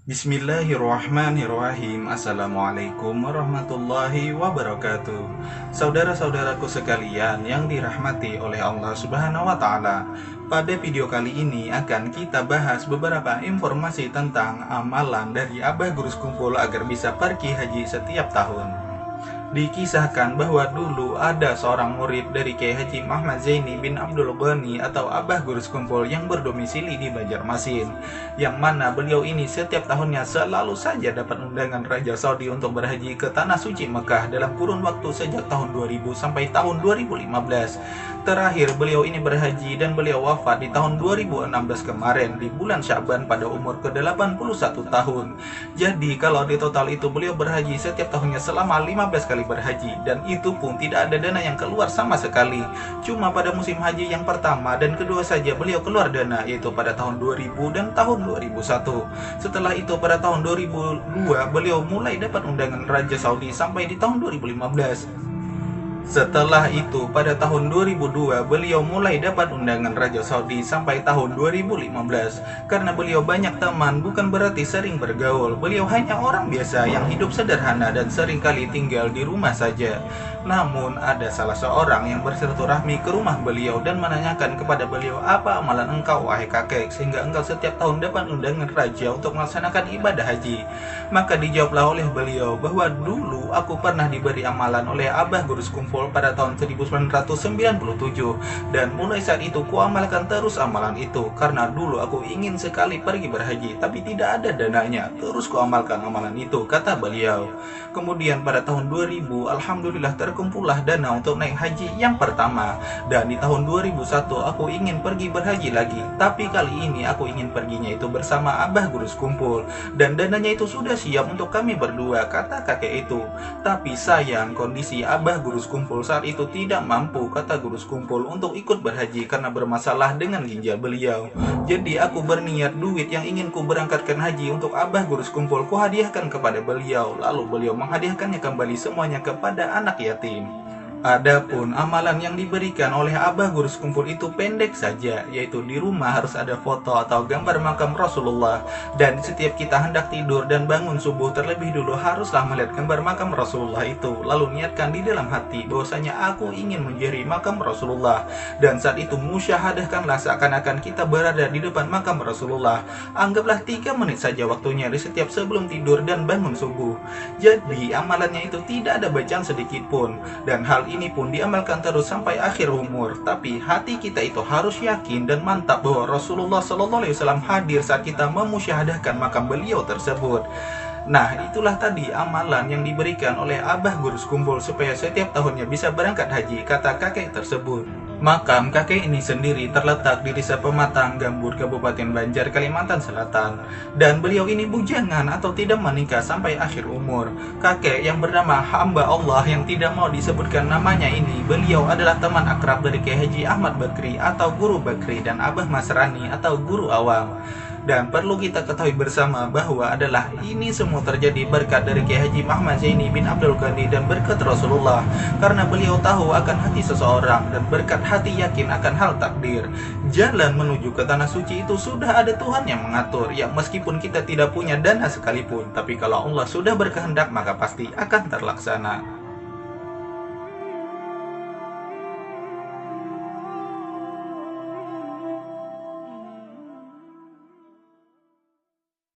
Bismillahirrahmanirrahim. Assalamualaikum warahmatullahi wabarakatuh. Saudara-saudaraku sekalian yang dirahmati oleh Allah Subhanahu wa Ta'ala, pada video kali ini akan kita bahas beberapa informasi tentang amalan dari Abah Guru Sekumpul agar bisa pergi haji setiap tahun. Dikisahkan bahwa dulu ada seorang murid dari Kiai Haji Muhammad Zaini bin Abdul Ghani atau Abah Guru Sekumpul yang berdomisili di Banjarmasin, yang mana beliau ini setiap tahunnya selalu saja dapat undangan Raja Saudi untuk berhaji ke Tanah Suci Mekah dalam kurun waktu sejak tahun 2000 sampai tahun 2015. Terakhir beliau ini berhaji dan beliau wafat di tahun 2016 kemarin di bulan Sya'ban pada umur ke-81 tahun. Jadi kalau di total itu beliau berhaji setiap tahunnya selama 15 kali berhaji, dan itu pun tidak ada dana yang keluar sama sekali. Cuma pada musim haji yang pertama dan kedua saja beliau keluar dana, yaitu pada tahun 2000 dan tahun 2001. Setelah itu pada tahun 2002 beliau mulai dapat undangan Raja Saudi sampai di tahun 2015. Setelah itu, pada tahun 2002, beliau mulai dapat undangan Raja Saudi sampai tahun 2015. Karena beliau banyak teman, bukan berarti sering bergaul. Beliau hanya orang biasa yang hidup sederhana dan seringkali tinggal di rumah saja. Namun, ada salah seorang yang bersilaturahmi ke rumah beliau dan menanyakan kepada beliau, "Apa amalan engkau, wahai kakek, sehingga engkau setiap tahun dapat undangan raja untuk melaksanakan ibadah haji?" Maka dijawablah oleh beliau bahwa dulu aku pernah diberi amalan oleh Abah Guru Sekumpul pada tahun 1997, dan mulai saat itu kuamalkan terus amalan itu karena dulu aku ingin sekali pergi berhaji tapi tidak ada dananya, terus kuamalkan amalan itu, kata beliau. Kemudian pada tahun 2000 alhamdulillah terkumpullah dana untuk naik haji yang pertama, dan di tahun 2001 aku ingin pergi berhaji lagi, tapi kali ini aku ingin perginya itu bersama Abah Guru Sekumpul, dan dananya itu sudah siap untuk kami berdua, kata kakek itu. Tapi sayang kondisi Abah Guru Sekumpul saat itu tidak mampu, kata Guru Sekumpul, untuk ikut berhaji karena bermasalah dengan ginjal beliau. Jadi aku berniat duit yang ingin ku berangkatkan haji untuk Abah Guru Sekumpul ku hadiahkan kepada beliau, lalu beliau menghadiahkannya kembali semuanya kepada anak yatim. Adapun amalan yang diberikan oleh Abah Guru Sekumpul itu pendek saja, yaitu di rumah harus ada foto atau gambar makam Rasulullah, dan setiap kita hendak tidur dan bangun subuh terlebih dulu haruslah melihat gambar makam Rasulullah itu, lalu niatkan di dalam hati bahwasanya aku ingin menjadi makam Rasulullah, dan saat itu musyahadahkanlah seakan-akan kita berada di depan makam Rasulullah. Anggaplah 3 menit saja waktunya di setiap sebelum tidur dan bangun subuh. Jadi amalannya itu tidak ada bacaan sedikit pun, dan hal ini pun diamalkan terus sampai akhir umur. Tapi hati kita itu harus yakin dan mantap bahwa Rasulullah SAW hadir saat kita memusyahadahkan makam beliau tersebut. Nah, itulah tadi amalan yang diberikan oleh Abah Guru Sekumpul supaya setiap tahunnya bisa berangkat haji, kata kakek tersebut. Makam kakek ini sendiri terletak di Desa Pematang, Gambut, Kabupaten Banjar, Kalimantan Selatan. Dan beliau ini bujangan atau tidak menikah sampai akhir umur. Kakek yang bernama hamba Allah yang tidak mau disebutkan namanya ini, beliau adalah teman akrab dari Kiai Haji Ahmad Bakri atau Guru Bakri dan Abah Masrani atau Guru Awam. Dan perlu kita ketahui bersama bahwa adalah ini semua terjadi berkat dari Kiai Haji Muhammad Zaini bin Abdul Ghani dan berkat Rasulullah, karena beliau tahu akan hati seseorang dan berkat hati yakin akan hal takdir. Jalan menuju ke tanah suci itu sudah ada Tuhan yang mengatur, ya meskipun kita tidak punya dana sekalipun, tapi kalau Allah sudah berkehendak maka pasti akan terlaksana.